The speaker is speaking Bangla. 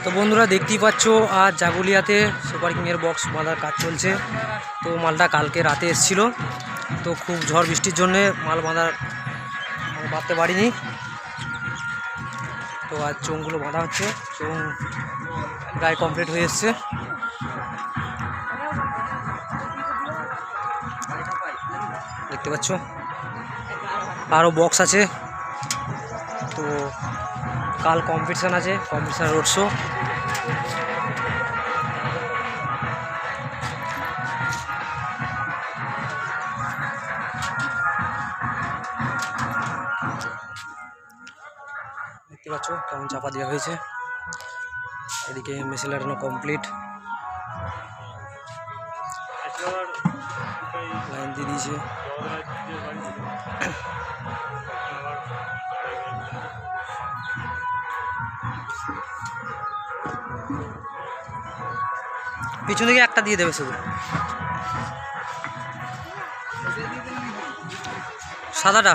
তো বন্ধুরা দেখতেই পাচ্ছ আজ জাগুলিয়াতে সুপার কিংয়ের বক্স বাঁধার কাজ চলছে। তো মালটা কালকে রাতে এসেছিলো, তো খুব ঝড় বৃষ্টির জন্যে মাল বাঁধতে পারিনি। তো আজ চোঙগুলো বাঁধা হচ্ছে, চোঙ প্রায় কমপ্লিট হয়ে এসছে। দেখতে পাচ্ছ আরও বক্স আছে। তো কাল কম্পিটিশান আছে, কম্পিটিশান রোড শো। দেখতে পাচ্ছ কেমন চাপা দেওয়া হয়েছে। এদিকে মেশিন লাগানো কমপ্লিট, লাইন দিয়ে দিয়েছে। পিছন দিকে একটা দিয়ে দেবে শুধু, সাদাটা।